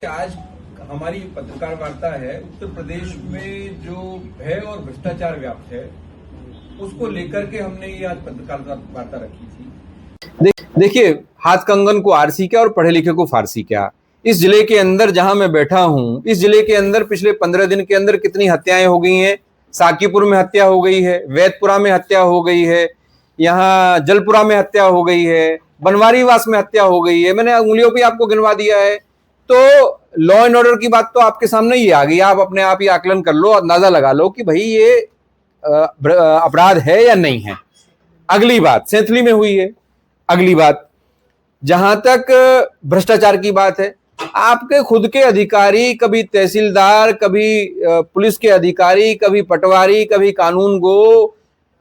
आज हमारी पत्रकार वार्ता है उत्तर प्रदेश में जो भय और भ्रष्टाचार व्याप्त है उसको लेकर के हमने ये आज पत्रकार वार्ता रखी थी। देखिए, हाथ कंगन को आरसी क्या और पढ़े लिखे को फारसी क्या। इस जिले के अंदर जहां मैं बैठा हूं, इस जिले के अंदर पिछले 15 दिन के अंदर कितनी हत्याएं हो गई हैं। साकीपुर में हत्या हो गई है, वैदपुरा में हत्या हो गई है, यहाँ जलपुरा में हत्या हो गई है, बनवारीवास में हत्या हो गई है। मैंने उंगलियों पे आपको गिनवा दिया है। तो लॉ एंड ऑर्डर की बात तो आपके सामने ही आ गई। आप अपने आप ही आकलन कर लो, अंदाजा लगा लो कि भाई ये अपराध है या नहीं है। अगली बात सेंथली में हुई है। अगली बात जहां तक भ्रष्टाचार की बात है, आपके खुद के अधिकारी, कभी तहसीलदार, कभी पुलिस के अधिकारी, कभी पटवारी, कभी कानून गो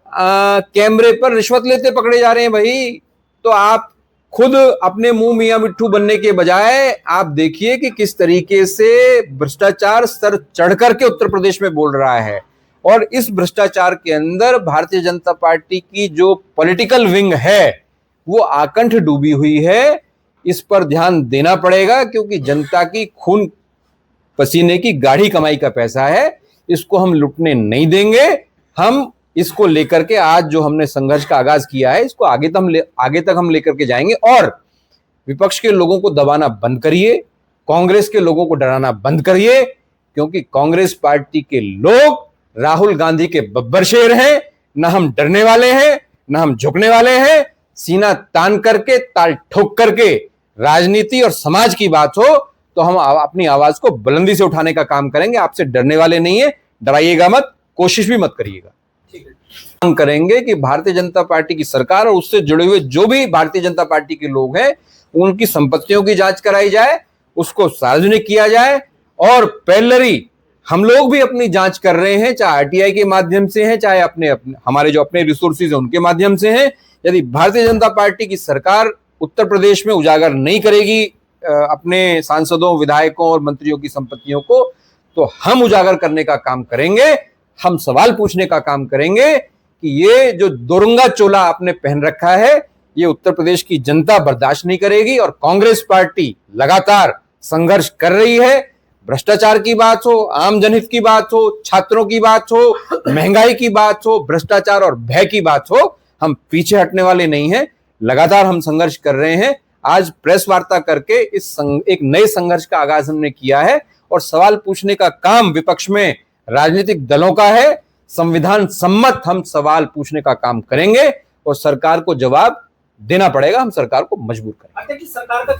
कैमरे पर रिश्वत लेते पकड़े जा रहे हैं भाई। तो आप खुद अपने मुंह मियां मिट्ठू बनने के बजाय आप देखिए कि किस तरीके से भ्रष्टाचार स्तर चढ़ करके उत्तर प्रदेश में बोल रहा है। और इस भ्रष्टाचार के अंदर भारतीय जनता पार्टी की जो पॉलिटिकल विंग है वो आकंठ डूबी हुई है। इस पर ध्यान देना पड़ेगा क्योंकि जनता की खून पसीने की गाढ़ी कमाई का पैसा है। इसको हम लुटने नहीं देंगे। हम इसको लेकर के आज जो हमने संघर्ष का आगाज किया है, इसको आगे तक हम लेकर के जाएंगे। और विपक्ष के लोगों को दबाना बंद करिए, कांग्रेस के लोगों को डराना बंद करिए, क्योंकि कांग्रेस पार्टी के लोग राहुल गांधी के बब्बर शेर हैं। ना हम डरने वाले हैं, ना हम झुकने वाले हैं। सीना तान करके, ताल ठोक करके राजनीति और समाज की बात हो तो हम अपनी आवाज को बुलंदी से उठाने का काम करेंगे। आपसे डरने वाले नहीं है, डराइएगा मत, कोशिश भी मत करिएगा। हम करेंगे कि भारतीय जनता पार्टी की सरकार और उससे जुड़े हुए जो भी भारतीय जनता पार्टी के लोग हैं उनकी संपत्तियों की जांच कराई जाए, उसको सार्वजनिक किया जाए। और पैरेलली हम लोग भी अपनी जांच कर रहे हैं, चाहे आरटीआई के माध्यम से है, चाहे अपने हमारे जो अपने रिसोर्सेज हैं उनके माध्यम से हैं। यदि भारतीय जनता पार्टी की सरकार उत्तर प्रदेश में उजागर नहीं करेगी अपने सांसदों, विधायकों और मंत्रियों की संपत्तियों को, तो हम उजागर करने का काम करेंगे। हम सवाल पूछने का काम करेंगे कि ये जो दोरंगा चोला आपने पहन रखा है ये उत्तर प्रदेश की जनता बर्दाश्त नहीं करेगी। और कांग्रेस पार्टी लगातार संघर्ष कर रही है। भ्रष्टाचार की बात हो, आम जनहित की बात हो, छात्रों की बात हो, महंगाई की बात हो, भ्रष्टाचार और भय की बात हो, हम पीछे हटने वाले नहीं हैं। लगातार हम संघर्ष कर रहे हैं। आज प्रेस वार्ता करके एक नए संघर्ष का आगाज हमने किया है। और सवाल पूछने का काम विपक्ष में राजनीतिक दलों का है। संविधान सम्मत हम सवाल पूछने का काम करेंगे और सरकार को जवाब देना पड़ेगा। हम सरकार को मजबूर करेंगे। सरकार का